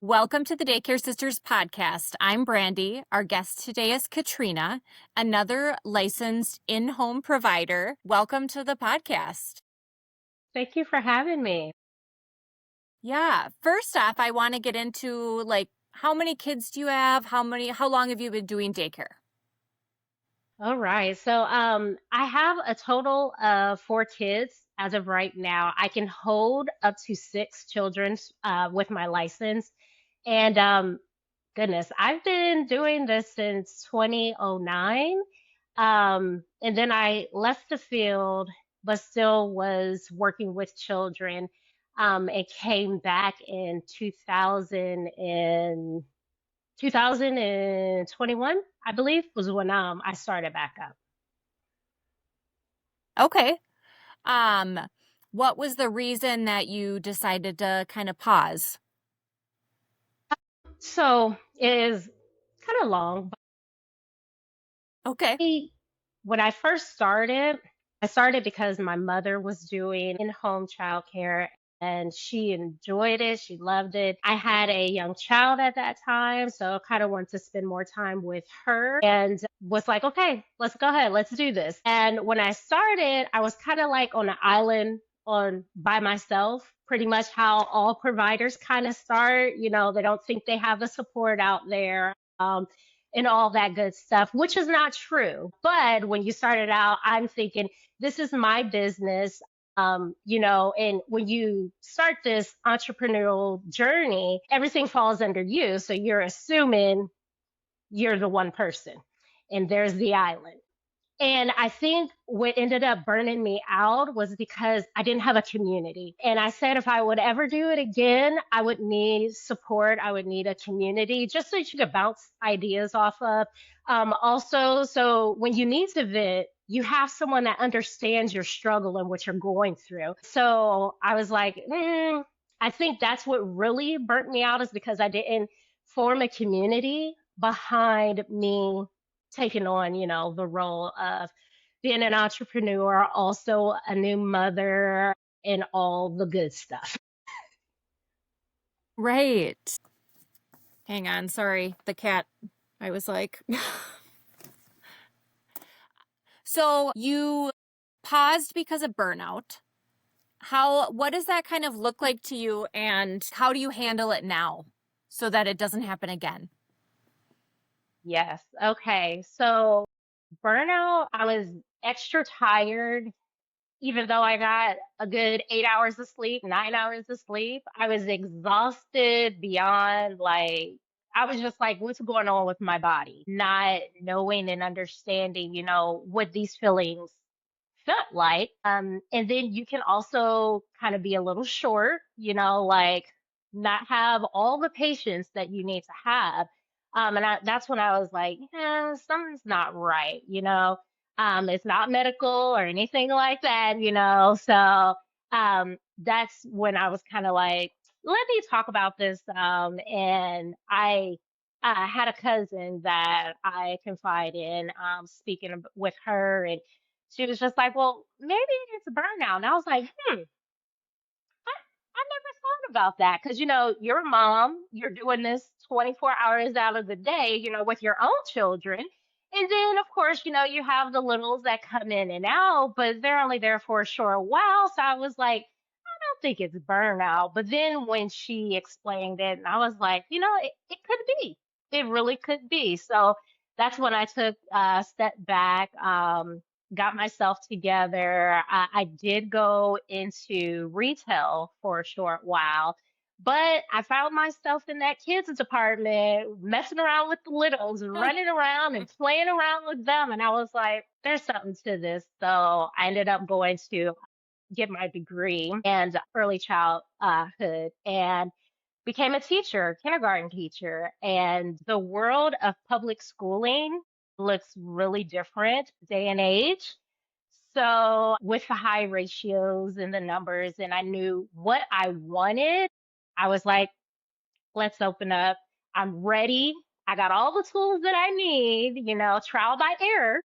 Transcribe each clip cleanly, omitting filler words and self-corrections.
Welcome to the Daycare Sisters podcast. I'm Brandy. Our guest today is Katrina, another licensed in-home provider. Welcome to the podcast. Thank you for having me. Yeah, first off, I want to get into how many kids do you have? How long have you been doing daycare? All right. I have a total of 4 kids as of right now. I can hold up to 6 children with my license. And goodness, I've been doing this since 2009. And then I left the field, but still was working with children. And came back in 2021, I believe, was when I started back up. Okay. Um, what was the reason that you decided to kind of pause? So it is kind of long. Okay. But when I first started, I started because my mother was doing in-home childcare and she enjoyed it. She loved it. I had a young child at that time, so I kind of wanted to spend more time with her and was like, okay, let's go ahead, let's do this. And when I started, I was kind of like on an island on by myself, pretty much how all providers kind of start. They don't think they have the support out there. And all that good stuff, which is not true. But when you started out, I'm thinking, this is my business. And when you start this entrepreneurial journey, everything falls under you. So you're assuming you're the one person, and there's the island. And I think what ended up burning me out was because I didn't have a community. And I said if I would ever do it again, I would need support. I would need a community just so you could bounce ideas off of. Also, so when you need to vent, you have someone that understands your struggle and what you're going through. So I was like, I think that's what really burnt me out is because I didn't form a community behind me taking on, the role of being an entrepreneur, also a new mother, and all the good stuff. Right. Hang on, sorry. The cat, I was like. So you paused because of burnout. What does that kind of look like to you, and how do you handle it now so that it doesn't happen again? Yes. Okay. So, burnout, I was extra tired, even though I got a good 8 hours of sleep, 9 hours of sleep. I was exhausted beyond I was just like, what's going on with my body? Not knowing and understanding, what these feelings felt like. And then you can also kind of be a little short, like not have all the patience that you need to have. That's when I was like, yeah, something's not right, it's not medical or anything like that. So that's when I was kind of like, let me talk about this. And I had a cousin that I confide in, speaking with her, and she was just like, well, maybe it's burnout. And I was like, I never thought about that because, you're a mom, you're doing this 24 hours out of the day, with your own children. And then, of course, you have the littles that come in and out, but they're only there for a short while. So I was like, I don't think it's burnout. But then when she explained it, and I was like, it could be. It really could be. So that's when I took a step back, got myself together. I did go into retail for a short while, but I found myself in that kids department messing around with the littles and running around and playing around with them. And I was like, there's something to this. So I ended up going to get my degree in early childhood and became a teacher, kindergarten teacher. And the world of public schooling looks really different day and age. So, with the high ratios and the numbers, and I knew what I wanted, I was like, let's open up. I'm ready. I got all the tools that I need, trial by error.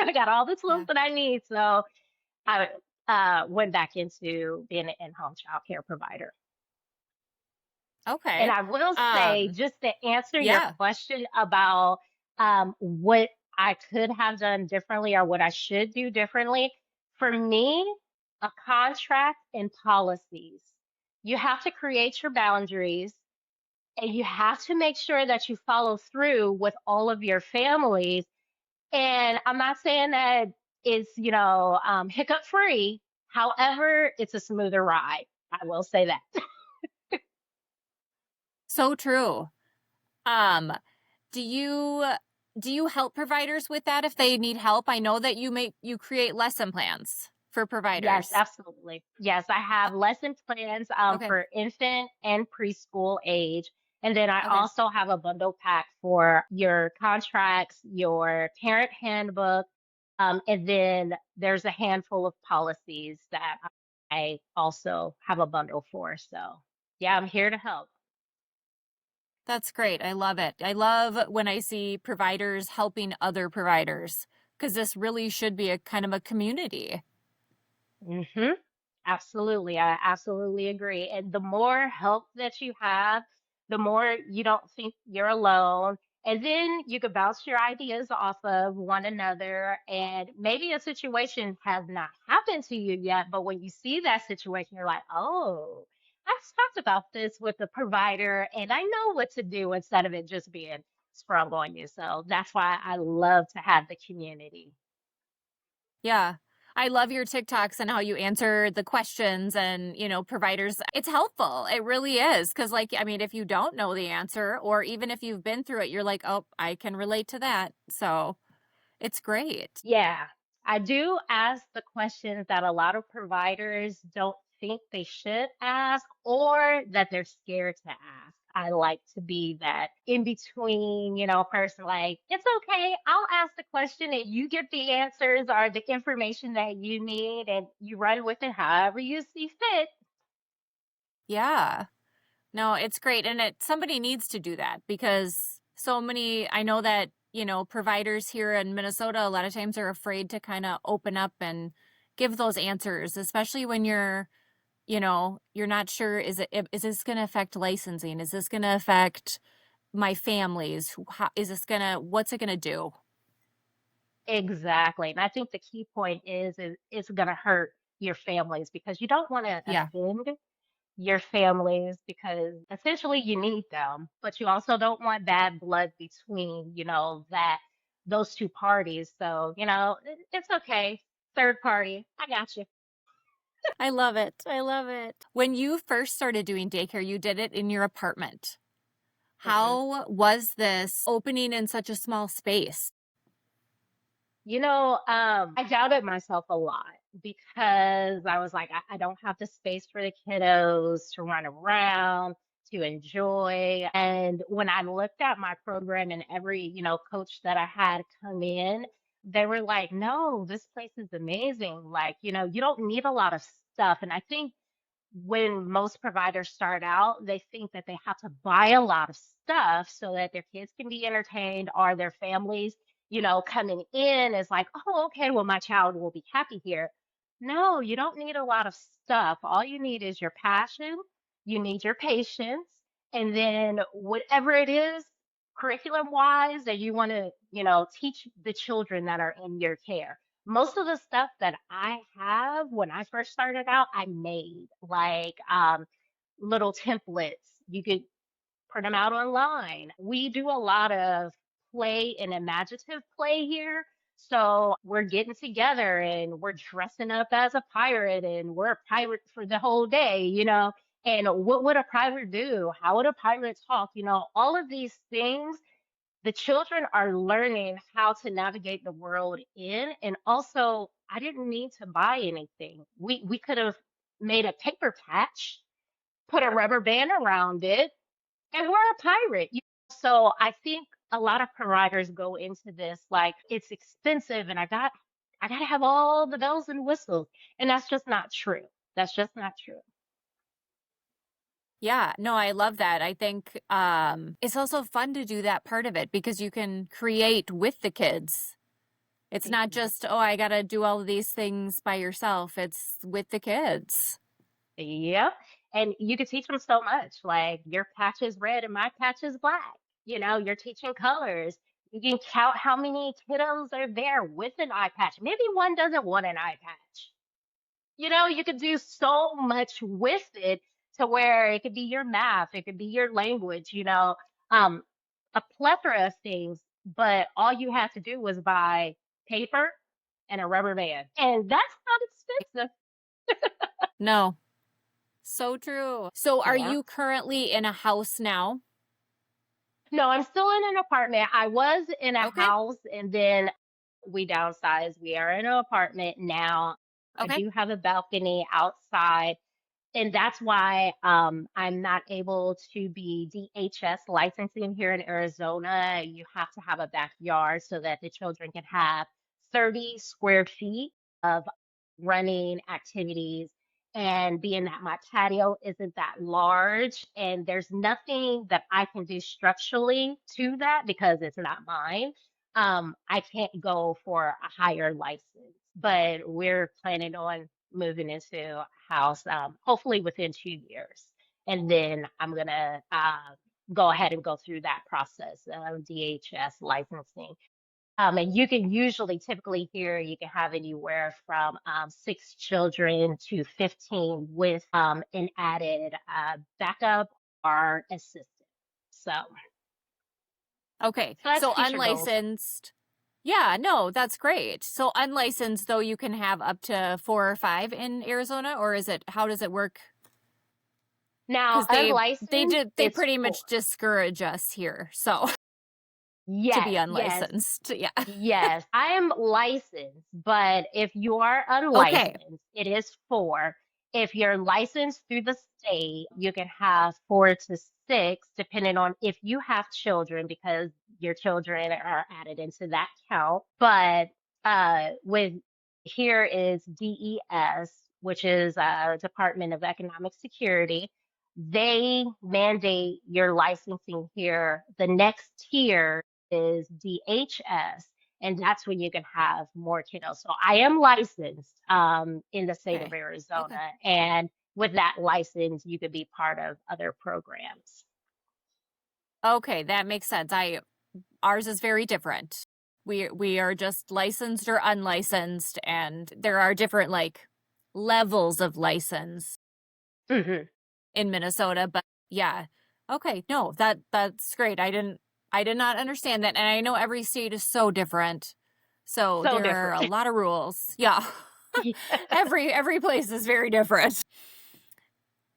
I got all the tools Yeah. that I need. So, I went back into being an in home child care provider. And Okay. I will say, Um, just to answer your yeah. question about what I could have done differently or what I should do differently, for me, a contract and policies. You have to create your boundaries and you have to make sure that you follow through with all of your families. And I'm not saying that it's, hiccup free. However, it's a smoother ride. I will say that. So true. Um, do you do you help providers with that if they need help? I know that you create lesson plans for Yes, providers. absolutely. Yes, I have lesson plans Okay. for infant and preschool age. And then I Okay. also have a bundle pack for your contracts, your parent handbook, and then there's a handful of policies that I also have a bundle for. So, yeah, I'm here to help. That's great. I love it. I love when I see providers helping other providers because this really should be a kind of a community. Hmm. Absolutely. I absolutely agree. And the more help that you have, the more you don't think you're alone. And then you can bounce your ideas off of one another. And maybe a situation has not happened to you yet, but when you see that situation, you're like, oh, I've talked about this with the provider and I know what to do instead of it just being sprung on you. So that's why I love to have the community. Yeah. I love your TikToks and how you answer the questions and, providers. It's helpful. It really is. Cause like, I mean, if you don't know the answer or even if you've been through it, you're like, oh, I can relate to that. So it's great. Yeah, I do ask the questions that a lot of providers don't think they should ask or that they're scared to ask. I like to be that in between, person like, it's okay, I'll ask the question and you get the answers or the information that you need and you run with it however you see fit. Yeah. No, it's great. And somebody needs to do that because so many, I know that, providers here in Minnesota a lot of times are afraid to kind of open up and give those answers, especially when you're not sure is this going to affect licensing? Is this going to affect my families? How, is this going to what's it going to do? Exactly. And I think the key point is it's going to hurt your families because you don't want to Yeah. offend your families because essentially you need them, but you also don't want bad blood between, that those two parties. So, it's okay. Third party, I got you. I love it. I love it. When you first started doing daycare, you did it in your apartment. Mhm. How was this opening in such a small space? I doubted myself a lot because I was like, I don't have the space for the kiddos to run around, to enjoy. And when I looked at my program and every, coach that I had come in, they were like, no, this place is amazing. Like, you don't need a lot of stuff. And I think when most providers start out, they think that they have to buy a lot of stuff so that their kids can be entertained or their families, coming in is like, oh, okay, well, my child will be happy here. No, you don't need a lot of stuff. All you need is your passion, you need your patience, and then whatever it is, curriculum wise, that you want to, teach the children that are in your care. Most of the stuff that I have when I first started out, I made like little templates. You could print them out online. We do a lot of play and imaginative play here. So we're getting together and we're dressing up as a pirate and we're a pirate for the whole day, And what would a pirate do? How would a pirate talk? All of these things the children are learning how to navigate the world in and also I didn't need to buy anything. We could have made a paper patch, put a rubber band around it, and we're a pirate. So I think a lot of providers go into this like it's expensive and I got to have all the bells and whistles and that's just not true. That's just not true. Yeah, no, I love that. I think it's also fun to do that part of it because you can create with the kids. It's not just, oh, I got to do all of these things by yourself. It's with the kids. Yep. And you could teach them so much, like your patch is red and my patch is black. You're teaching colors. You can count how many kiddos are there with an eye patch. Maybe one doesn't want an eye patch. You could do so much with it to where it could be your math, it could be your language, um, a plethora of things. But all you have to do was buy paper and a rubber band. And that's not expensive. No. So true. So are Yeah. you currently in a house now? No, I'm still in an apartment. I was in a Okay. house and then we downsized. We are in an apartment now. I Okay. do have a balcony outside. And that's why I'm not able to be DHS licensing here in Arizona. You have to have a backyard so that the children can have 30 square feet of running activities. And being that my patio isn't that large and there's nothing that I can do structurally to that because it's not mine, I can't go for a higher license. But we're planning on moving into a house, hopefully within 2 years. And then I'm gonna go ahead and go through that process of DHS licensing. And you can usually, typically here, you can have anywhere from 6 children to 15 with an added backup or assistant. So Okay. that's So future goals. unlicensed. Yeah, no, that's great. So unlicensed though you can have up to 4 or 5 in Arizona, or is it how does it work? Now, Because unlicensed, they it's pretty four. much discourage us here. So to be Yes, yes. unlicensed. Yeah. Yes, I am licensed, but if you are Okay. unlicensed, it is four. If you're licensed through the state, you can have 4 to 6, depending on if you have children, because your children are added into that count. But with here is DES, which is Department of Economic Security. They mandate your licensing here. The next tier is DHS, and that's when you can have more kiddos. So I am licensed in the state of Okay. Okay. Arizona, and with that license, you could be part of other programs. Okay, that makes sense. I Ours is very different. We are just licensed or unlicensed, and there are different like levels of license Hmm. in Minnesota, but yeah. Okay, no, that's great. I did not understand that, and I know every state is so different. So So there are different. a lot of rules. Yeah. Yeah. Every place is very different.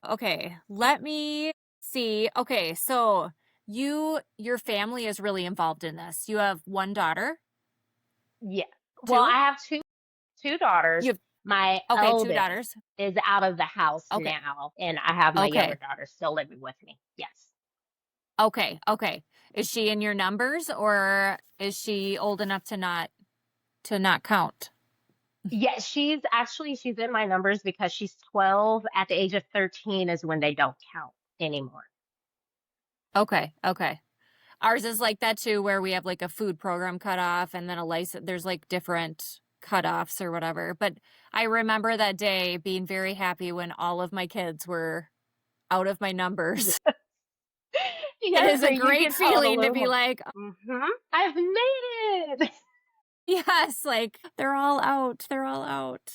Okay, let me see. Okay, so your family is really involved in this. You have one daughter, Yeah. Well, two? I have two daughters. You have My okay, two eldest daughters. is out of the house Okay. now, and I have my younger Okay. daughter still living with me. Yes. Okay. Okay. Is she in your numbers or is she old enough to not count? Yes, she's in my numbers because she's 12. At the age of 13 is when they don't count anymore. Okay. Okay. Ours is like that too, where we have like a food program cutoff and then a license. There's like different cutoffs or whatever. But I remember that day being very happy when all of my kids were out of my numbers. It Yes, is a and you great get home a feeling to little be more. like, I've made it. yes, like they're all out. They're all out.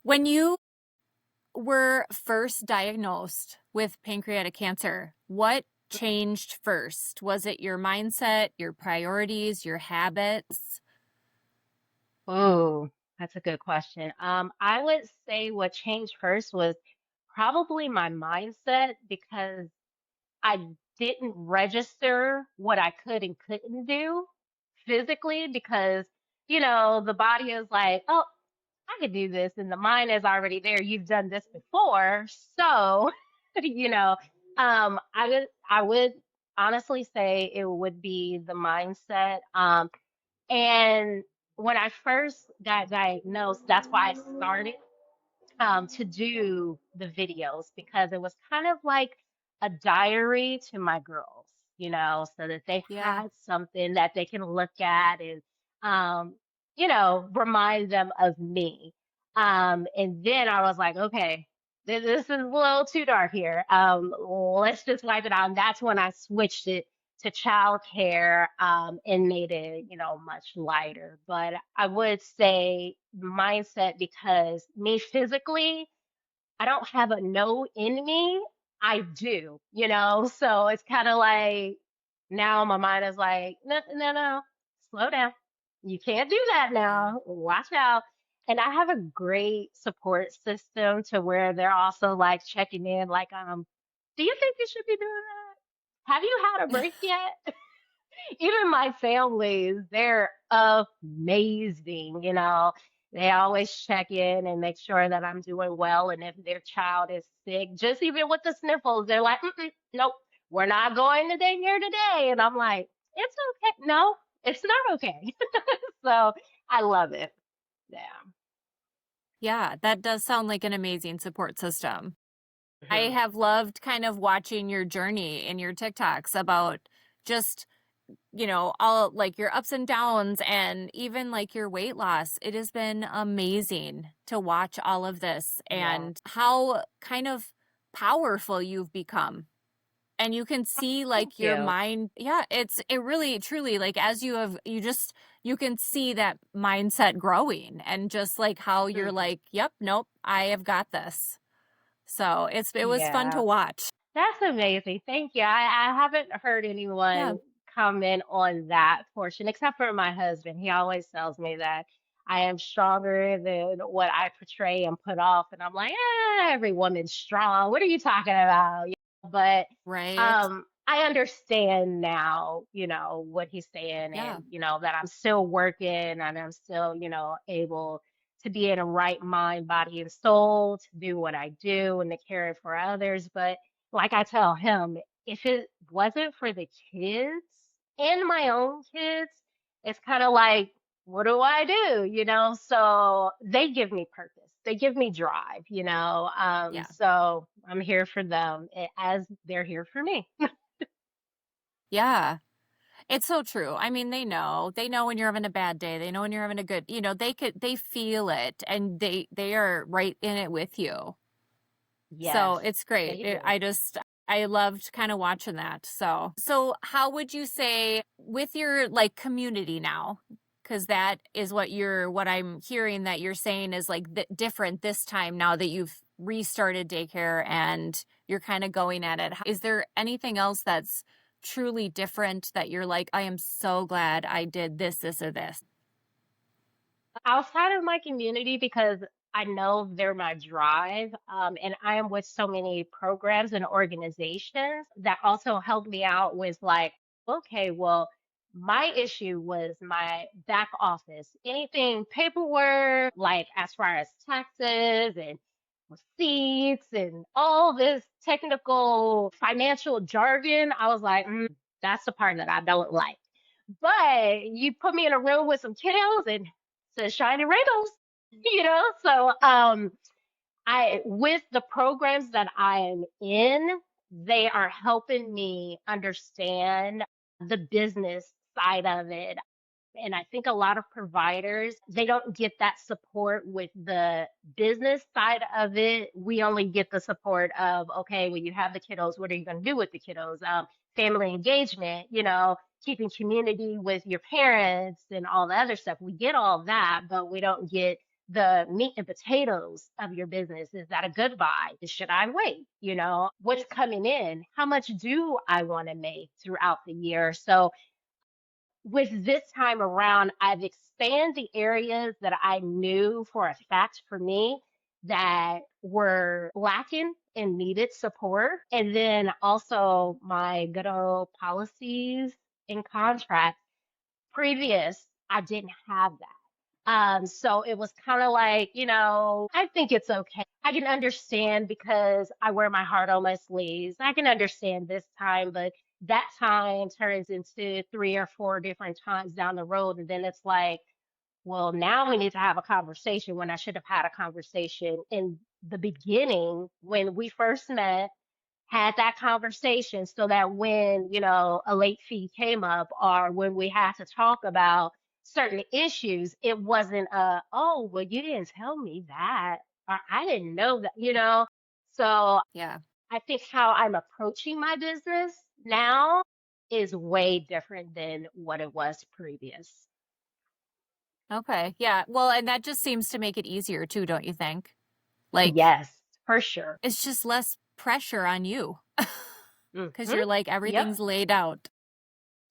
When you were first diagnosed with pancreatic cancer, what changed first? Was it your mindset, your priorities, your habits? Oh, that's a good question. I would say what changed first was probably my mindset because I didn't register what I could and couldn't do physically because, the body is like, oh, I could do this. And the mind is already there. You've done this before. So, you know, I would honestly say it would be the mindset. And when I first got diagnosed, that's why I started to do the videos because it was kind of like a diary to my girls, so that they Yeah. had something that they can look at and, remind them of me. And then I was like, okay. this is a little too dark here. Let's just wipe it out. And that's when I switched it to childcare, and made it, much lighter. But I would say mindset, because me physically, I don't have a no in me. I do, So it's kind of like now my mind is like, no, no, no, slow down. You can't do that Yeah. now. Watch out. And I have a great support system to where they're also like checking in, like, do you think you should be doing that? Have you had a break yet? Even my families, they're amazing, They always check in and make sure that I'm doing well. And if their child is sick, just even with the sniffles, they're like, nope, we're not going to daycare today. And I'm like, it's okay. No, it's not okay. So I love it. Yeah. Yeah, that does sound like an amazing support system. I Mhm. have loved kind of watching your journey in your TikToks about just, all like your ups and downs and even like your weight loss. It has been amazing to watch all of this Yeah. and how kind of powerful you've become. And you can see Thank like your you. mind. Yeah, it really truly like as you can see that mindset growing and just like how you're Mhm. like, yep, nope, I have got this. So it was fun to Yeah. watch. That's amazing. Thank you. I haven't heard Yeah, anyone comment on that portion except for my husband. He always tells me that I am stronger than what I portray and put off. And I'm like, every woman's strong. What are you talking about? But right. I understand now, what he's saying, Yeah. and, that I'm still working and I'm still, able to be in a right mind, body, and soul to do what I do and to care for others. But like I tell him, if it wasn't for the kids and my own kids, it's kind of like, what do I do? So they give me purpose. They give me drive, Yeah. So I'm here for them, as they're here for me. Yeah. It's so true. I mean, they know. They know when you're having a bad day. They know when you're having a good, they feel it and they are right in it with you. So Yes, it's great. they do. I loved kind of watching that. So how would you say with your like community now? Because that is what I'm hearing that you're saying is like different this time now that you've restarted daycare and you're kind of going at it. Is there anything else that's truly different that you're like, I am so glad I did this, this, or this? Outside of my community, because I know they're my drive, and I am with so many programs and organizations that also help me out with, like, okay, well, my issue was my back office, anything paperwork, like as far as taxes and receipts and all this technical financial jargon. I was like, that's the part that I don't like. But you put me in a room with some kiddos and says shiny rainbows, So I with the programs that I am in, they are helping me understand the business side of it. And I think a lot of providers, they don't get that support with the business side of it. We only get the support of, okay, when you have the kiddos, what are you going to do with the kiddos? Family engagement, keeping community with your parents and all the other stuff. We get all that, but we don't get the meat and potatoes of your business. Is that a good buy? Should I wait? What's coming in? How much do I want to make throughout the year? So with this time around, I've expanded the areas that I knew for a fact for me that were lacking and needed support. And then also my good old policies and contracts. Previous, I didn't have that. So it was kind of like, I think it's okay. I can understand because I wear my heart on my sleeves. I can understand this time, but that time turns into three or four different times down the road. And then it's like, well, now we need to have a conversation when I should have had a conversation in the beginning when we first met, had that conversation so that when, a late fee came up or when we had to talk about certain issues, it wasn't oh, well, you didn't tell me that, or I didn't know that. So Yeah. I think how I'm approaching my business now is way different than what it was previous. Okay. Yeah. Well, and that just seems to make it easier too, don't you think? Like, Yes, for sure. it's just less pressure on you because Hmm. you're like, Yep. everything's laid out.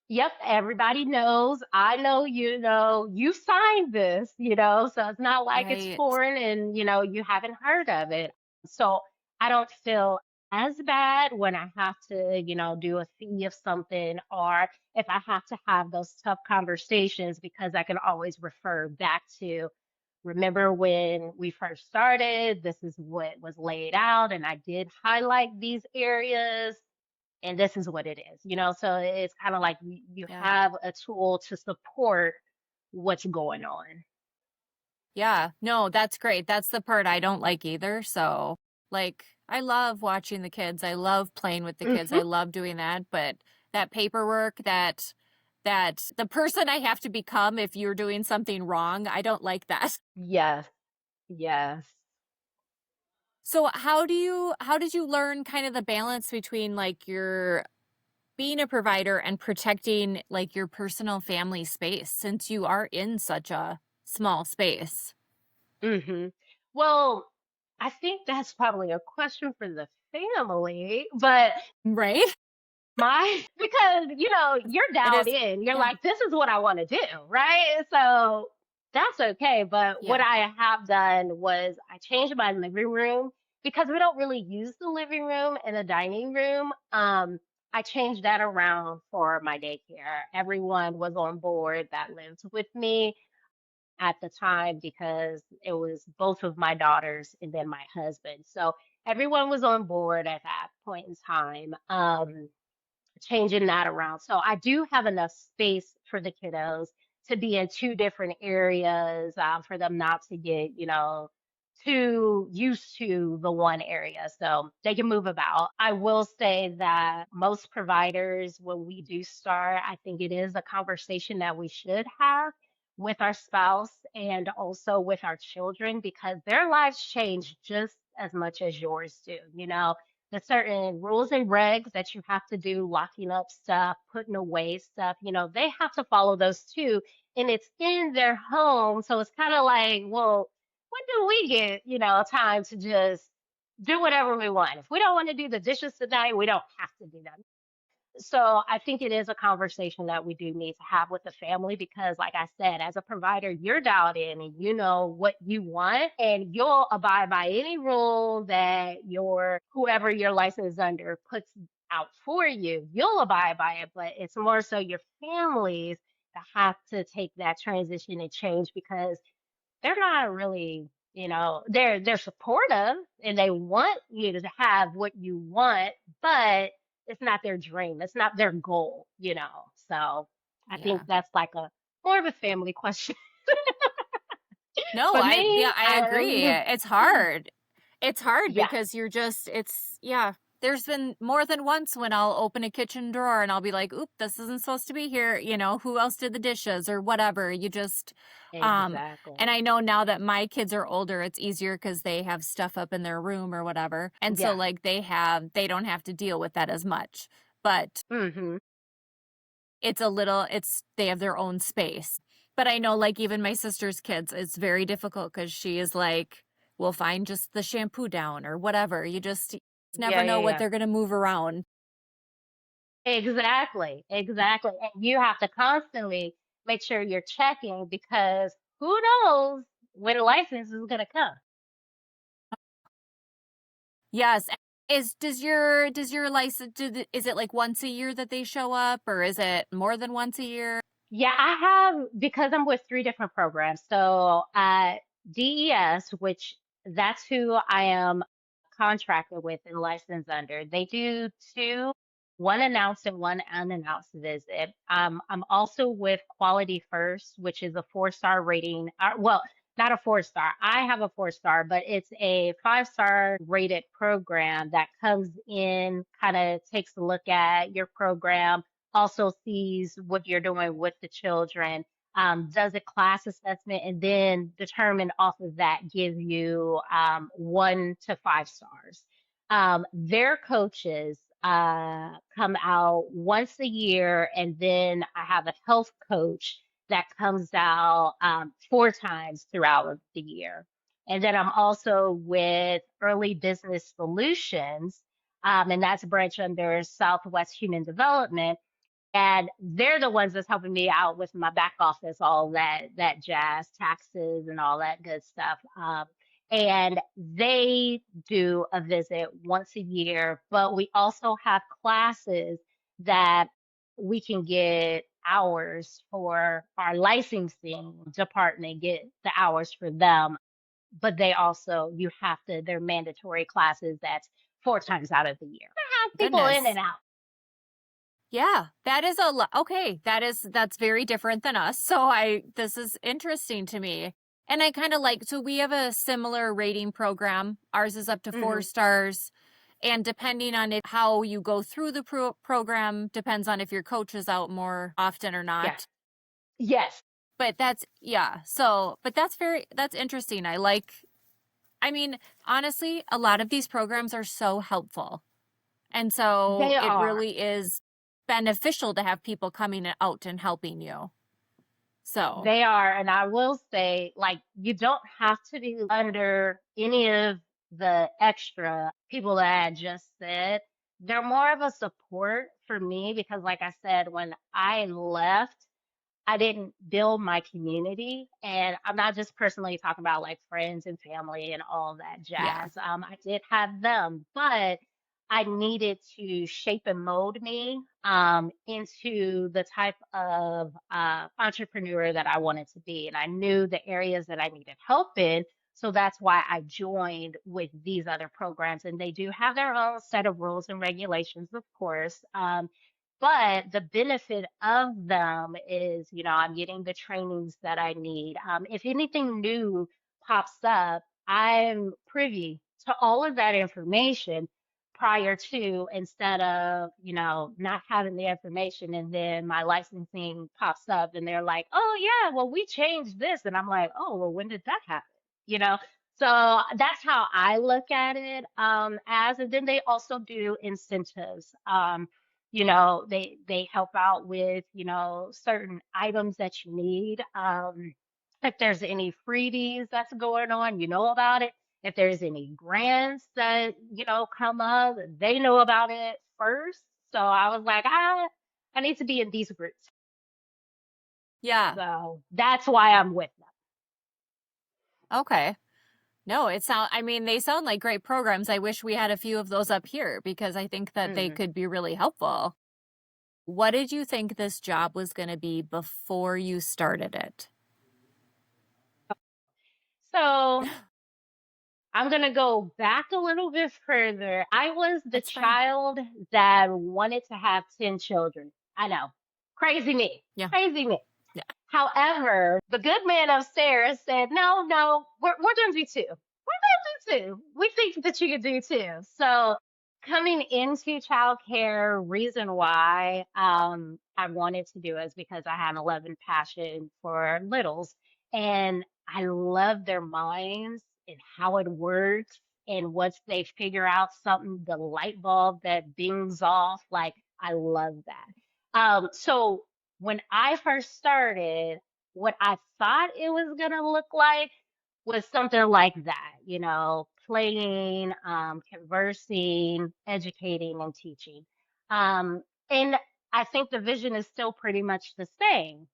Yep, everybody knows. I know, you signed this, so it's not like it's Right. foreign and, you haven't heard of it. So I don't feel as bad when I have to, do a fee of something or if I have to have those tough conversations because I can always refer back to, remember when we first started, this is what was laid out, and I did highlight these areas and this is what it is, so it's kind of like you Yeah. have a tool to support what's going on. Yeah. No, that's great. That's the part I don't like either. So, like, I love watching the kids. I love playing with the kids. Hmm. I love doing that, but that paperwork, that the person I have to become if you're doing something wrong, I don't like that. Yes, yes. So, how did you learn kind of the balance between like your being a provider and protecting like your personal family space since you are in such a small space? Hmm. Well, I think that's probably a question for the family, but Right? because you're It dialed is. in. You're Yeah. like, this is what I want to do, right? So that's okay. But what Yeah. I have done was I changed my living room because we don't really use the living room and the dining room. I changed that around for my daycare. Everyone was on board that lived with me at the time because it was both of my daughters and then my husband. So everyone was on board at that point in time. Changing that around. So I do have enough space for the kiddos to be in two different areas for them not to get, too used to the one area. So they can move about. I will say that most providers, when we do start, I think it is a conversation that we should have with our spouse and also with our children because their lives change just as much as yours do. The certain rules and regs that you have to do, locking up stuff, putting away stuff, they have to follow those too. And it's in their home. So it's kind of like, well, when do we get, time to just do whatever we want? If we don't want to do the dishes tonight, we don't have to do that. So I think it is a conversation that we do need to have with the family because, like I said, as a provider, you're dialed in and you know what you want, and you'll abide by any rule that your whoever your license is under puts out for you. You'll abide by it, but it's more so your families that have to take that transition and change because they're not really, they're supportive and they want you to have what you want, but it's not their dream. It's not their goal. So I think Yeah. that's like a more of a family question. No, But me, I agree. It's hard. It's hard yes, because you're just it's yeah. There's been more than once when I'll open a kitchen drawer and I'll be like, "Oop, this isn't supposed to be here." Who else did the dishes or whatever. You just exactly. and I know now that my kids are older, it's easier cuz they have stuff up in their room or whatever. And so Yeah. like they don't have to deal with that as much. But Hmm. it's they have their own space. But I know like even my sister's kids, it's very difficult because she is like, we'll find just the shampoo down or whatever. You just Yeah, never yeah, know what yeah. they're gonna move around. Exactly, exactly. And you have to constantly make sure you're checking because who knows when a license is going to come. Yes. Does your license is it like once a year that they show up or is it more than once a year? Yeah, I have because I'm with three different programs. So DES, which that's who I am contracted with and licensed under. They do two, one announced and one unannounced visit. I'm also with Quality First, which is a 4-star rating. Well, not a 4-star. I have a 4-star, but it's a 5-star rated program that comes in, kind of takes a look at your program, also sees what you're doing with the children, does a class assessment, and then determine off of that, give you 1 to 5 stars. Their coaches come out once a year, and then I have a health coach that comes out 4 times throughout the year. And then I'm also with Early Business Solutions, and that's a branch under Southwest Human Development, and they're the ones that's helping me out with my back office, all that jazz, taxes and all that good stuff. And they do a visit once a year, but we also have classes that we can get hours for our licensing department, get the hours for them. But they also, you have to, they're mandatory classes that's 4 times out of the year. I have people in Goodness. and out. Yeah, that is a lot. Okay, that's very different than us. So this is interesting to me. And I kind of like, so we have a similar rating program. Ours is up to 4 stars. And depending on how you go through the program, depends on if your coach is out more often or Yeah. not. Yes. But yeah. So, but that's interesting. I mean, honestly, a lot of these programs are so helpful. And so They it are. really is beneficial to have people coming out and helping you. So, They are. And I will say, like, you don't have to be under any of the extra people that I just said. They're more of a support for me because, like I said, when I left, I didn't build my community. And I'm not just personally talking about like friends and family and all that yeah. jazz. I did have them, but I needed to shape and mold me into the type of entrepreneur that I wanted to be. And I knew the areas that I needed help in. So that's why I joined with these other programs. And they do have their own set of rules and regulations, of course. But the benefit of them is, I'm getting the trainings that I need. If anything new pops up, I'm privy to all of that information prior to, instead of, not having the information and then my licensing pops up and they're like, oh, yeah, well, we changed this. And I'm like, oh, well, when did that happen? You know? So that's how I look at it. And then they also do incentives. They help out with, certain items that you need. If there's any freebies that's going on, you know about it. If there's any grants that, come up, they know about it first. So I was like, I need to be in these groups. Yeah. So that's why I'm with Okay. No, I mean, they sound like great programs. I wish we had a few of those up here because I think that they them. could be really helpful. What did you think this job was going to be before you started it? So I'm going to go back a little bit further. I was the That's fine. child that wanted to have 10 children. I know. Crazy me. Yeah. Crazy me. Yeah. However, the good man upstairs said, no, no, we're going to do two. We're going to do two. We think that you can do two. So coming into childcare, reason why I wanted to do it is because I have a love and passion for littles. And I love their minds and how it works. And once they figure out something, the light bulb that bings off, like I love that. So when I first started, what I thought it was gonna look like was something like that, playing, conversing, educating, and teaching. And I think the vision is still pretty much the same.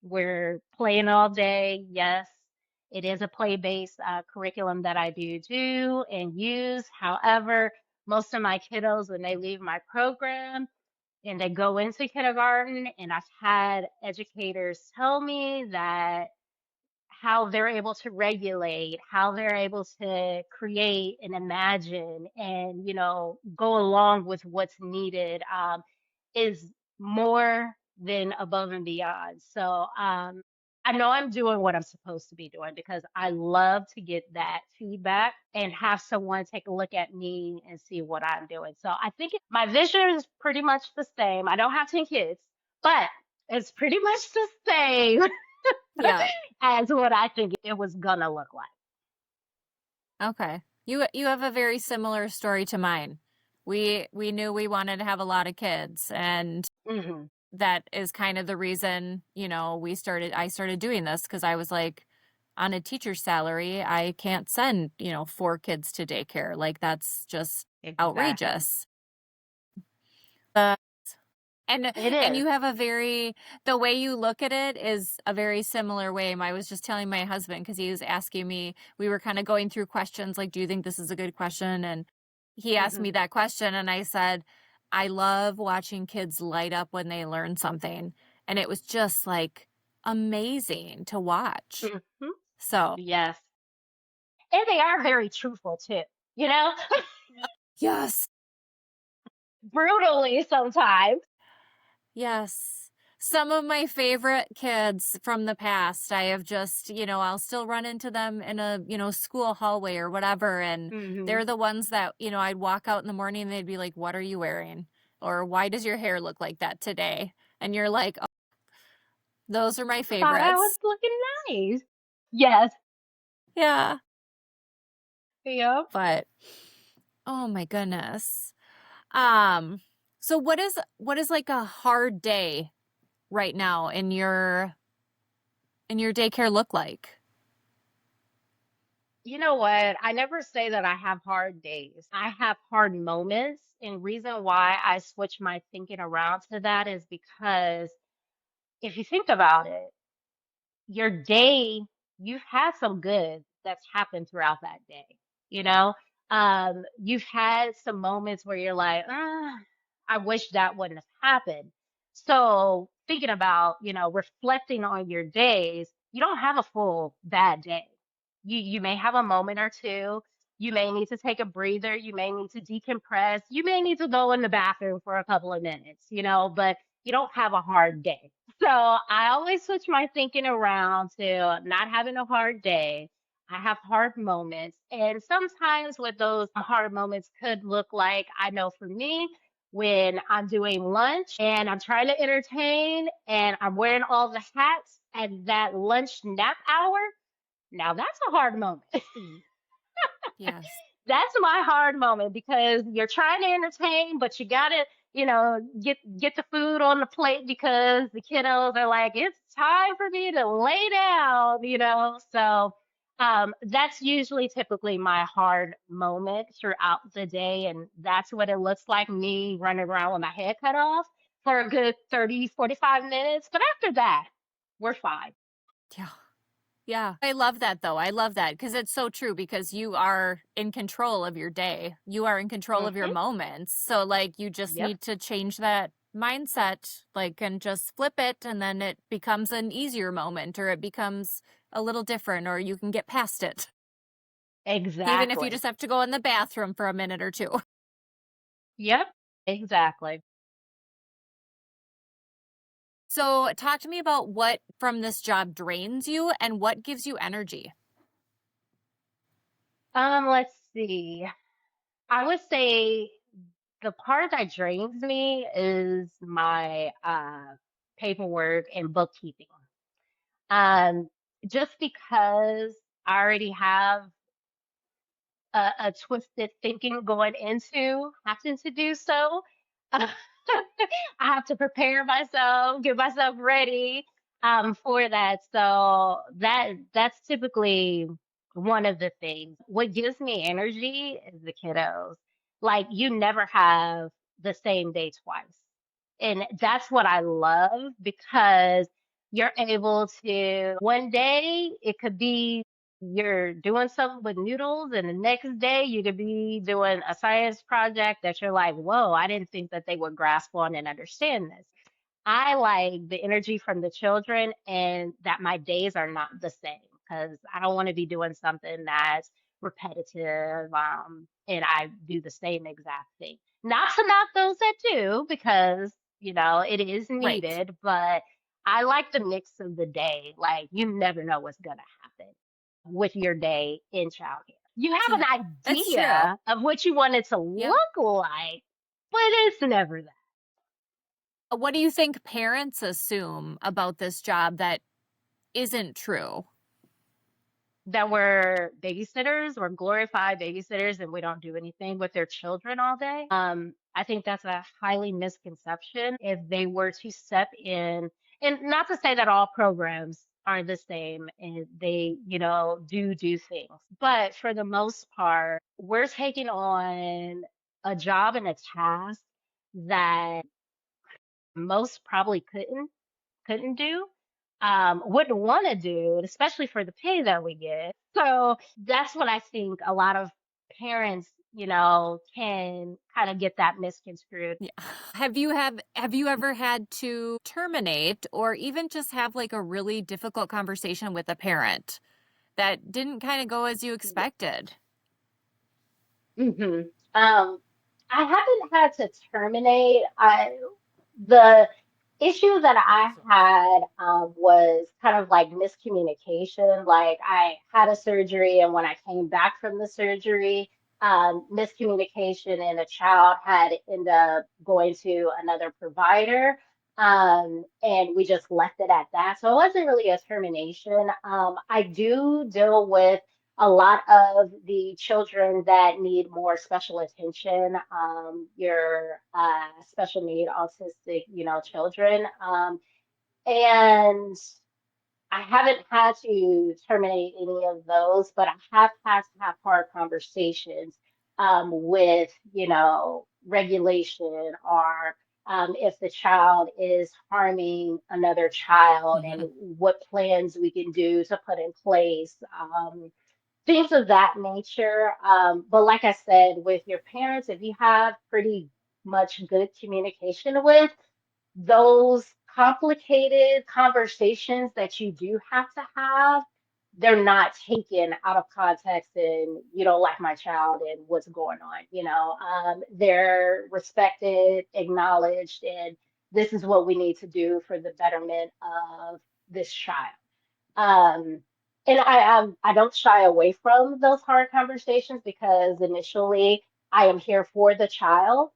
We're playing all day. Yes, it is a play-based curriculum that I do and use. However, most of my kiddos, when they leave my program, and they go into kindergarten, and I've had educators tell me that how they're able to regulate, how they're able to create and imagine and, go along with what's needed is more than above and beyond. So I know I'm doing what I'm supposed to be doing because I love to get that feedback and have someone take a look at me and see what I'm doing. So I think my vision is pretty much the same. I don't have 10 kids, but it's pretty much the same Yeah. as what I think it was gonna look like. Okay. You have a very similar story to mine. We knew we wanted to have a lot of kids, and Hmm. that is kind of the reason, I started doing this because I was like, on a teacher's salary, I can't send, 4 kids to daycare. Like that's just Exactly. outrageous. Uh, and It and is. you have a very the way you look at it is a very similar way. I was just telling my husband because he was asking me, we were kind of going through questions like, do you think this is a good question? And he asked Hmm. me that question and I said, I love watching kids light up when they learn something. And it was just like amazing to watch. Hmm. So, Yes. And they are very truthful too, you know, yes. brutally sometimes. Yes. Some of my favorite kids from the past, I have just, I'll still run into them in a, school hallway or whatever. And Hmm. they're the ones that, I'd walk out in the morning and they'd be like, what are you wearing? Or why does your hair look like that today? And you're like, oh, those are my I thought I was favorites. looking nice. Yes. Yeah. Yep. But, oh my goodness. Um, so what is like a hard day right now in your daycare look like? You know what? I never say that I have hard days. I have hard moments. And reason why I switch my thinking around to that is because if you think about it, your day, you've had some good that's happened throughout that day. You know, you've had some moments where you're like, I wish that wouldn't have happened. So thinking about, reflecting on your days, you don't have a full bad day. You may have a moment or two. You may need to take a breather. You may need to decompress. You may need to go in the bathroom for a couple of minutes, but you don't have a hard day. So I always switch my thinking around to not having a hard day. I have hard moments. And sometimes what those hard moments could look like, I know for me, when I'm doing lunch and I'm trying to entertain and I'm wearing all the hats at that lunch nap hour, now that's a hard moment. Yes. That's my hard moment because you're trying to entertain, but you gotta, get the food on the plate because the kiddos are like, it's time for me to lay down. So that's usually typically my hard moment throughout the day. And that's what it looks like me running around with my head cut off for a good 30, 45 minutes. But after that, we're fine. Yeah. Yeah. I love that though. I love that because it's so true because you are in control of your day. You are in control of your Hmm. moments. So like you just Yep. need to change that mindset like and just flip it and then it becomes an easier moment or it becomes a little different or you can get past it. Even if you Exactly. just have to go in the bathroom for a minute or two. Yep. Exactly. So talk to me about what from this job drains you and what gives you energy. Let's see. I would say the part that drains me is my paperwork and bookkeeping. Um, just because I already have a twisted thinking going into having to do so. I have to prepare myself, get myself ready for that. So that's typically one of the things. What gives me energy is the kiddos. Like you never have the same day twice. And that's what I love because you're able to one day it could be you're doing something with noodles and the next day you could be doing a science project that you're like, whoa, I didn't think that they would grasp on and understand this. I like the energy from the children and that my days are not the same because I don't want to be doing something that's repetitive and I do the same exact thing. Not to knock those that do because, it is Right. needed, but I like the mix of the day. Like you never know what's going to happen with your day in childcare. You have Yeah. an That's true. idea of what you want it to Yep. look like, but it's never that. What do you think parents assume about this job that isn't true? that we're babysitters or glorified babysitters and we don't do anything with their children all day. I think that's a highly misconception. If they were to step in, and not to say that all programs are the same and they, do things, but for the most part, we're taking on a job and a task that most probably couldn't do, wouldn't want to do, especially for the pay that we get. So that's what I think a lot of parents, can kind of get that misconstrued. Yeah. Have you ever had to terminate or even just have like a really difficult conversation with a parent that didn't kind of go as you expected? Hmm. Um, I haven't had to terminate. The issue that I had was kind of like miscommunication. Like I had a surgery, and when I came back from the surgery, miscommunication, and a child had ended up going to another provider. And we just left it at that. So it wasn't really a termination. I do deal with a lot of the children that need more special attention, your special need autistic, children. And I haven't had to terminate any of those, but I have had to have hard conversations with, regulation or if the child is harming another child and Hmm. what plans we can do to put in place. Things of that nature. But like I said, with your parents, if you have pretty much good communication with, those complicated conversations that you do have to have, they're not taken out of context and you don't like my child and what's going on, they're respected, acknowledged, and this is what we need to do for the betterment of this child. Um, and I don't shy away from those hard conversations because initially I am here for the child.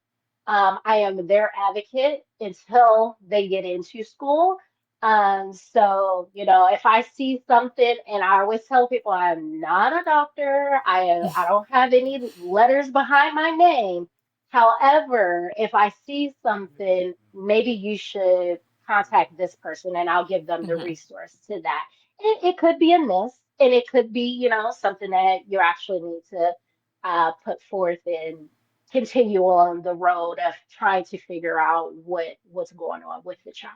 I am their advocate until they get into school. So, if I see something, and I always tell people I'm not a doctor, I don't have any letters behind my name. However, if I see something, maybe you should contact this person, and I'll give them the Hmm. resource to that. It could be a miss, and it could be, something that you actually need to put forth and continue on the road of trying to figure out what's going on with the child.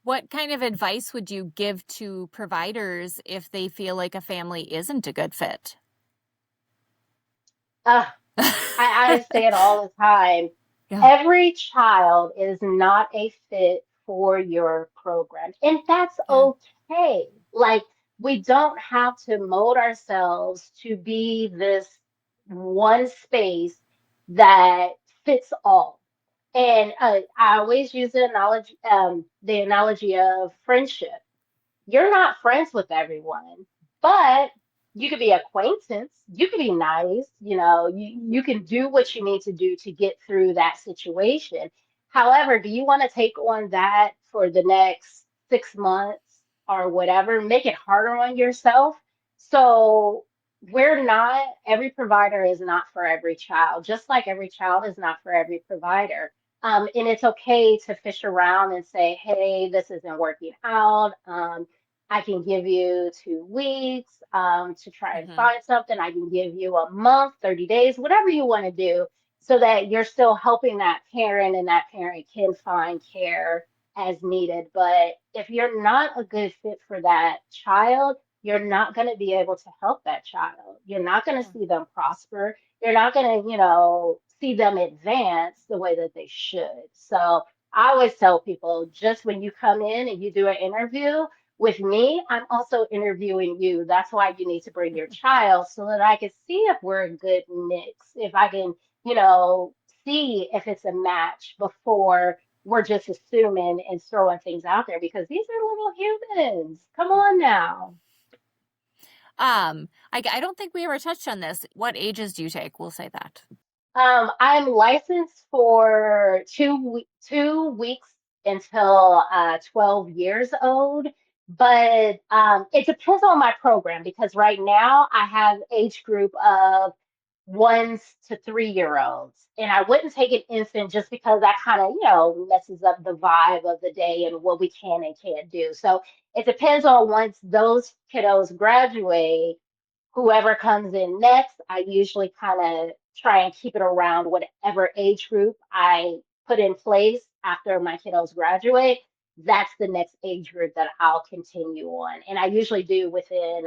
What kind of advice would you give to providers if they feel like a family isn't a good fit? Uh, I say it all the time. Yeah. Every child is not a fit for your program, and that's Yeah. okay. Like, we don't have to mold ourselves to be this one space that fits all. And I always use the analogy of friendship. You're not friends with everyone, but you could be acquaintance. You could be nice. You can do what you need to do to get through that situation. However, do you want to take on that for the next 6 months or whatever? Make it harder on yourself. So every provider is not for every child, just like every child is not for every provider. And it's okay to fish around and say, hey, this isn't working out. I can give you 2 weeks to try and Hmm. find something. I can give you a month, 30 days, whatever you want to do, so that you're still helping that parent and that parent can find care as needed. But if you're not a good fit for that child, you're not going to be able to help that child. You're not going to see them prosper. You're not going to, see them advance the way that they should. So I always tell people, just when you come in and you do an interview, with me, I'm also interviewing you. That's why you need to bring your child so that I can see if we're a good mix, if I can, you know, see if it's a match before we're just assuming and throwing things out there because these are little humans. Come on now. I don't think we ever touched on this. What ages do you take? We'll say that. I'm licensed for 2 weeks until 12 years old, But it depends on my program because right now I have age group of 1 to 3 year olds, and I wouldn't take an infant just because that kind of messes up the vibe of the day and what we can and can't do. So it depends on once those kiddos graduate, whoever comes in next, I usually kind of try and keep it around whatever age group I put in place after my kiddos graduate. That's the next age group that I'll continue on. And I usually do within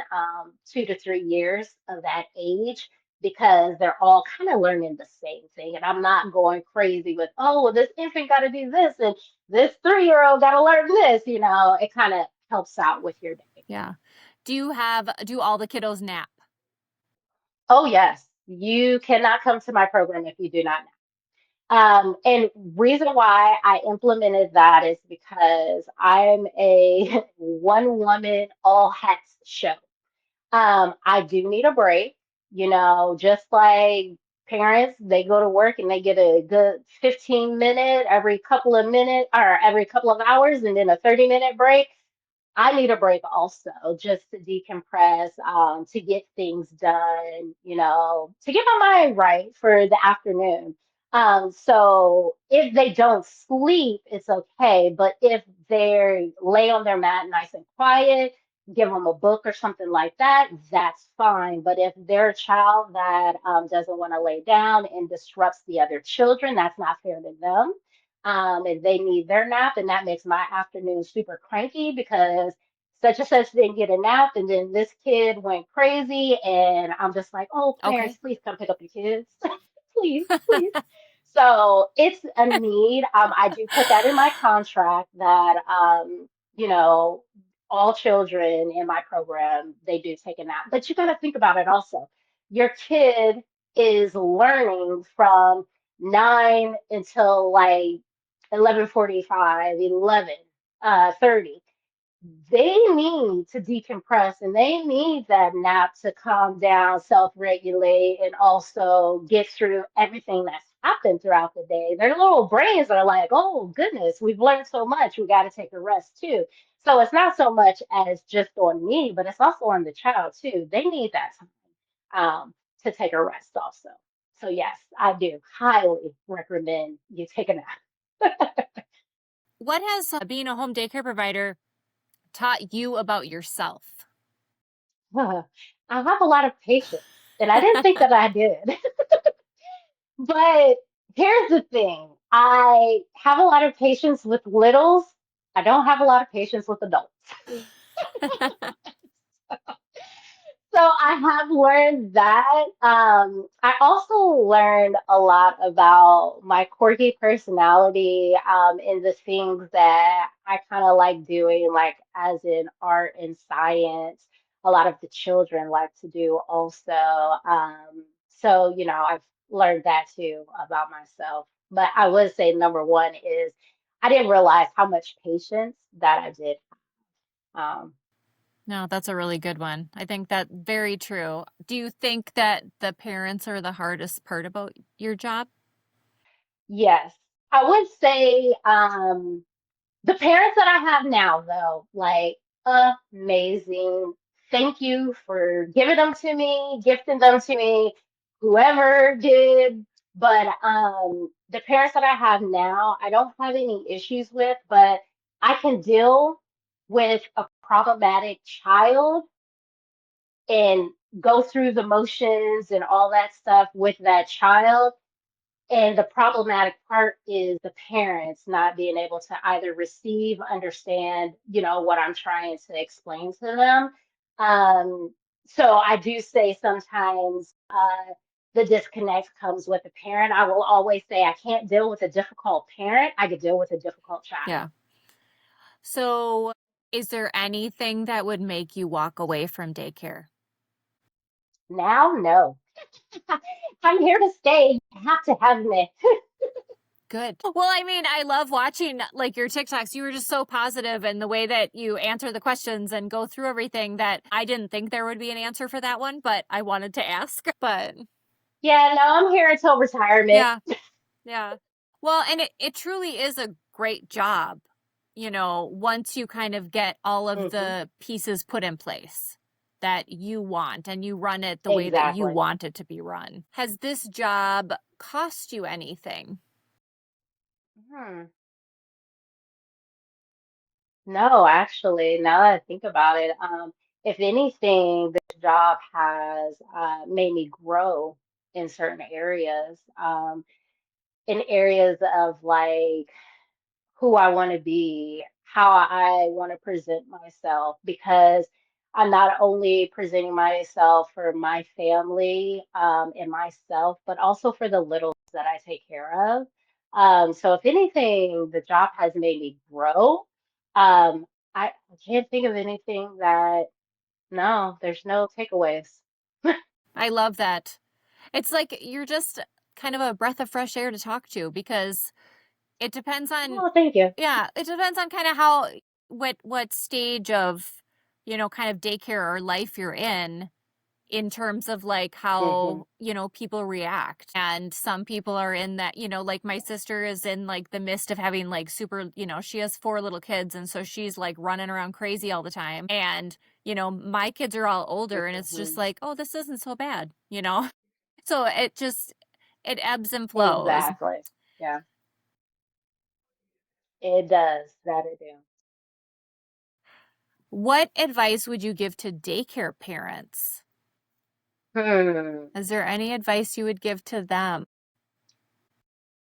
2 to 3 years of that age because they're all kind of learning the same thing. And I'm not going crazy with, oh, well, this infant got to do this and this 3 year old got to learn this. It kind of helps out with your day. Yeah. Do all the kiddos nap? Oh, yes. You cannot come to my program if you do not know. And reason why I implemented that is because I'm a one woman, all hats show. I do need a break, just like parents, they go to work and they get a good 15-minute every couple of minutes or every couple of hours and then a 30-minute break. I need a break also, just to decompress, to get things done, to get my mind right for the afternoon. So if they don't sleep, it's okay. But if they lay on their mat nice and quiet, give them a book or something like that, that's fine. But if they're a child that doesn't want to lay down and disrupts the other children, that's not fair to them. And they need their nap, and that makes my afternoon super cranky because such and such didn't get a nap, and then this kid went crazy, and I'm just like, oh, parents, Okay. please come pick up your kids, please, please. So it's a need. I do put that in my contract that you know, all children in my program they do take a nap, but you got to think about it also. Your kid is learning from 9 until like 11:45, 11:30. They need to decompress and they need that nap to calm down, self-regulate, and also get through everything that's happened throughout the day. Their little brains are like, oh goodness, we've learned so much, we got to take a rest too. So it's not so much as just on me, but it's also on the child too. They need that time to take a rest also. So yes, I do highly recommend you take a nap. What has being a home daycare provider taught you about yourself? I have a lot of patience, and I didn't think that I did. But here's the thing. I have a lot of patience with littles. I don't have a lot of patience with adults. So I have learned that. I also learned a lot about my quirky personality and the things that I kind of like doing, like as in art and science. A lot of the children like to do also. So, I've learned that too about myself. But I would say number one is I didn't realize how much patience that I did. Um, No, that's a really good one. I think that very true. Do you think that the parents are the hardest part about your job? yes, I would say. The parents that I have now, though, like amazing. Thank you for giving them to me, gifting them to me, whoever did. But the parents that I have now, I don't have any issues with, but I can deal with a problematic child and go through the motions and all that stuff with that child. And the problematic part is the parents not being able to either receive, understand, what I'm trying to explain to them. So I do say sometimes the disconnect comes with the parent. I will always say I can't deal with a difficult parent. I could deal with a difficult child. Yeah. So, is there anything that would make you walk away from daycare? Now, no. I'm here to stay. You have to have me. Good. Well, I mean, I love watching like your TikToks. You were just so positive and the way that you answer the questions and go through everything that I didn't think there would be an answer for that one, but I wanted to ask. But Yeah, no, I'm here until retirement. yeah, yeah. Well, and it truly is a great job. once you kind of get all of Hmm. the pieces put in place that you want and you run it the way that you Exactly. want it to be run. Has this job cost you anything? Hmm. No, actually, now that I think about it, if anything, this job has made me grow in certain areas, in areas of like who I want to be, how I want to present myself, because I'm not only presenting myself for my family and myself, but also for the littles that I take care of. So, if anything, the job has made me grow. Um, I can't think of anything that, no, there's no takeaways. I love that. It's like you're just kind of a breath of fresh air to talk to because it depends on, Oh, thank you. yeah, it depends on kind of how, what stage of, kind of daycare or life you're in terms of like Hmm. how, people react. And some people are in that, like my sister is in like the midst of having like super, she has 4 little kids. And so she's like running around crazy all the time. And, my kids are all older and it's just Hmm. like, oh, this isn't so bad. So it ebbs and flows. Exactly. Yeah, it does. That it do. What advice would you give to daycare parents? Hmm. Is there any advice you would give to them?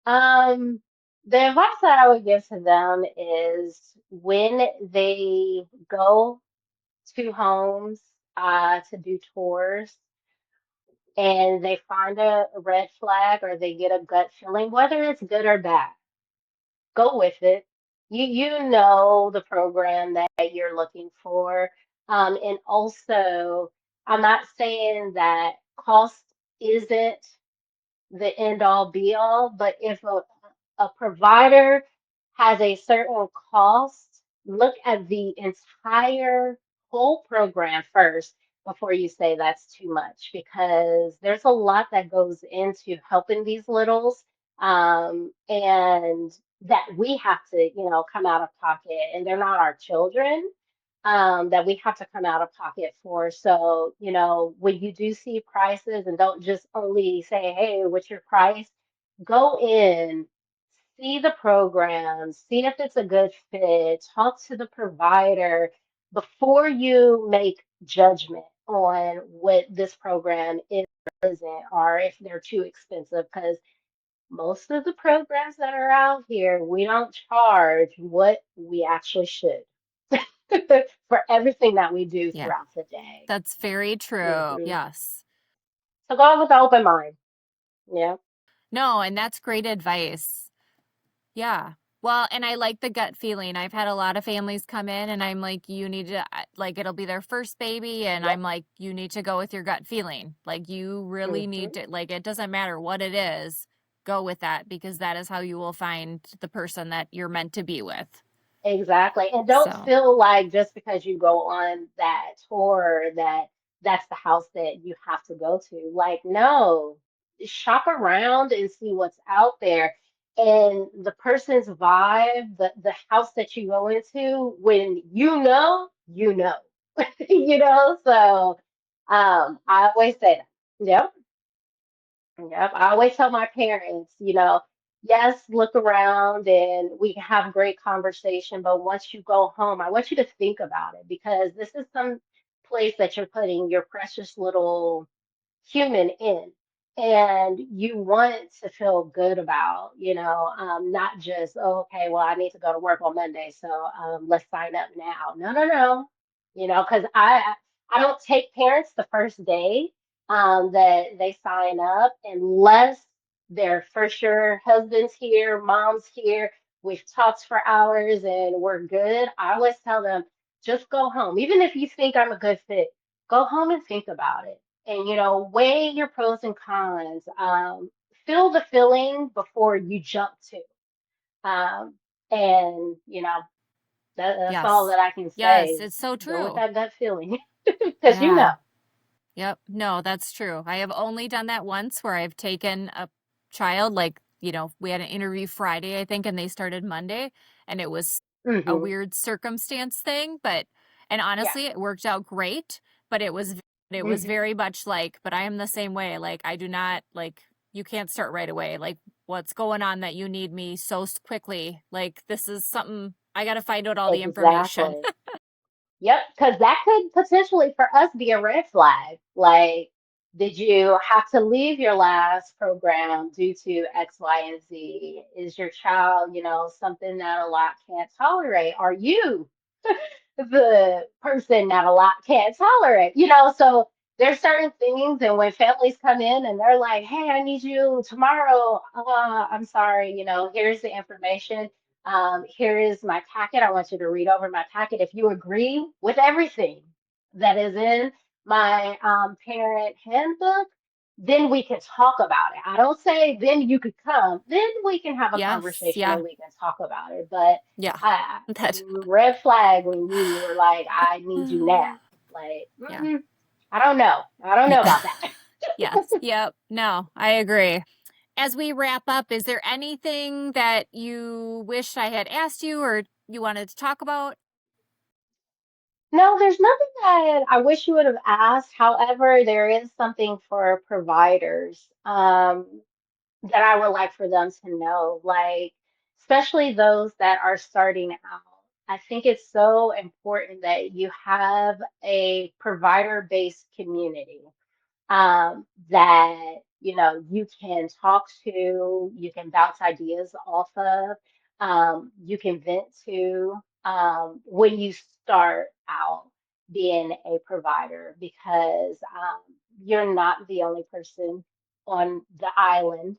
Um, the advice that I would give to them is when they go to homes to do tours and they find a red flag or they get a gut feeling, whether it's good or bad, go with it. You know the program that you're looking for. And also, I'm not saying that cost isn't the end all be all, but if a provider has a certain cost, look at the entire whole program first before you say that's too much, because there's a lot that goes into helping these littles, and that we have to, come out of pocket, and they're not our children. That we have to come out of pocket for. So, when you do see prices, and don't just only say, hey, what's your price? Go in, see the program, see if it's a good fit, talk to the provider before you make judgment on what this program is or isn't, or if they're too expensive. Because most of the programs that are out here, we don't charge what we actually should for everything that we do Yeah, throughout the day. that's very true. Hmm. Yes. So go with an open mind. Yeah. No, and that's great advice. Yeah. Well, and I like the gut feeling. I've had a lot of families come in and I'm like, you need to, like, it'll be their first baby. And Yep. I'm like, you need to go with your gut feeling. Like, you really need Hmm. to, like, it doesn't matter what it is, go with that because that is how you will find the person that you're meant to be with. Exactly. And don't So, feel like just because you go on that tour that that's the house that you have to go to. Like, no, shop around and see what's out there. And the person's vibe, the house that you go into, when you know. So I always say that. Yep. Yep. I always tell my parents, yes, look around and we can have great conversation, but once you go home, I want you to think about it, because this is some place that you're putting your precious little human in, and you want to feel good about, not just, oh, okay, well, I need to go to work on Monday, so let's sign up now. No, no, no. Because I don't take parents the first day that they sign up, unless they're for sure husband's here, mom's here, we've talked for hours and we're good. I always tell them, just go home. Even if you think I'm a good fit, go home and think about it, and weigh your pros and cons. Feel the feeling before you jump to, and that's all yes. that I can Yes, say. it's so Go with true. that gut feeling, because Yeah. Yep. No, that's true. I have only done that once where I've taken a child, like, we had an interview Friday, I think, and they started Monday, and it was a Mhm. weird circumstance thing, but and Yeah. honestly, it worked out great, but it was Mhm. very much like, but I am the same way. Like I do not like you can't start right away. Like what's going on that you need me so quickly? Like this is something I got to find out all the information. Exactly. Yep, because that could potentially for us be a red flag. Like, did you have to leave your last program due to X, Y, and Z? Is your child, something that a lot can't tolerate? Are you the person that a lot can't tolerate? So there's certain things, and when families come in and they're like, "Hey, I need you tomorrow," I'm sorry, here's the information, here is my packet. I want you to read over my packet. If you agree with everything that is in my parent handbook, then we can talk about it. I don't say then you could come, then we can have a Yes, conversation yeah. and we can talk about it. But Yeah. I, That red flag when you were like, I need you now. Like, yeah. I don't know. I don't Yeah. know about that. Yes. Yep. No, I agree. As we wrap up, is there anything that you wish I had asked you or you wanted to talk about? No, there's nothing that I wish you would have asked. However, there is something for providers that I would like for them to know, like, especially those that are starting out. I think it's so important that you have a provider-based community that you can talk to, you can bounce ideas off of, you can vent to when you start out being a provider because you're not the only person on the island.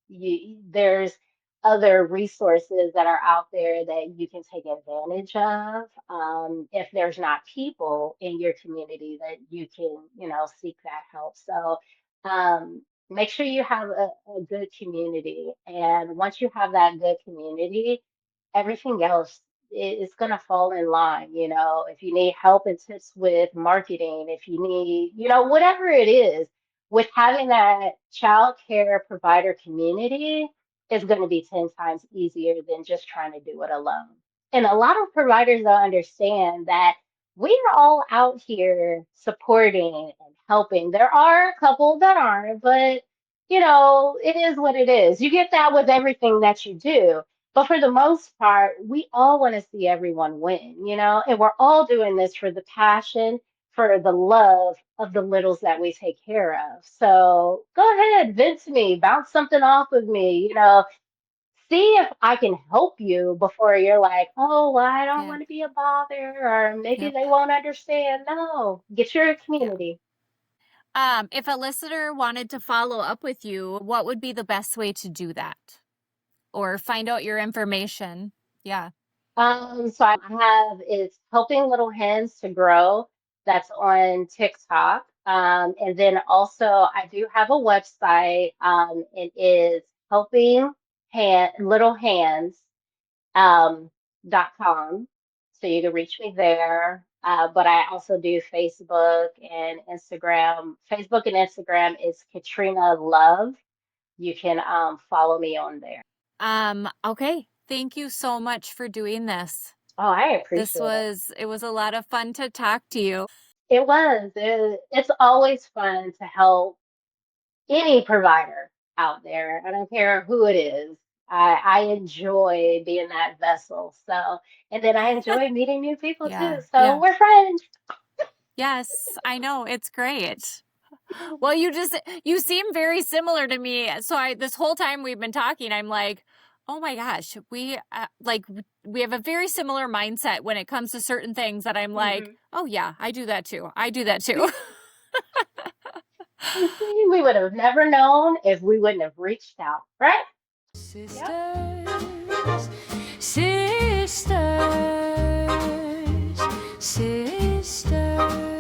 There's other resources that are out there that you can take advantage of. If there's not people in your community that you can, seek that help. So make sure you have a good community. And once you have that good community, everything else is going to fall in line. If you need help and tips with marketing, if you need, whatever it is, with having that child care provider community is going to be 10 times easier than just trying to do it alone. And a lot of providers don't understand that we are all out here supporting and helping. There are a couple that aren't, but it is what it is. You get that with everything that you do. But for the most part, we all want to see everyone win, and we're all doing this for the passion, for the love of the littles that we take care of. So go ahead, vent to me, bounce something off of me, see if I can help you before you're like, oh, well, I don't Yeah. want to be a bother, or maybe Yep. they won't understand. No, get your Yeah. community. If a listener wanted to follow up with you, what would be the best way to do that? Or find out your information? Yeah. So I have it's helping little hands to grow. That's on TikTok. And then also I do have a website. It is helping hand little hands .com. So you can reach me there. But I also do Facebook and Instagram. Facebook and Instagram is Katrina Love. You can follow me on there. Okay. Thank you so much for doing this. Oh, I This appreciate it. was it was a lot of fun to talk to you. It was. It's always fun to help any provider out there. I don't care who it is. I enjoy being that vessel. So, and then I enjoy meeting new people too. Yeah. So Yeah. we're friends. Yes, I know. It's great. Well, you seem very similar to me. So I this whole time we've been talking, I'm like, "Oh my gosh, we have a very similar mindset when it comes to certain things that I'm like, Hmm. "Oh yeah, I do that too. I do that too." You see, we would have never known if we wouldn't have reached out, right? Yep. Sisters, sisters, sisters.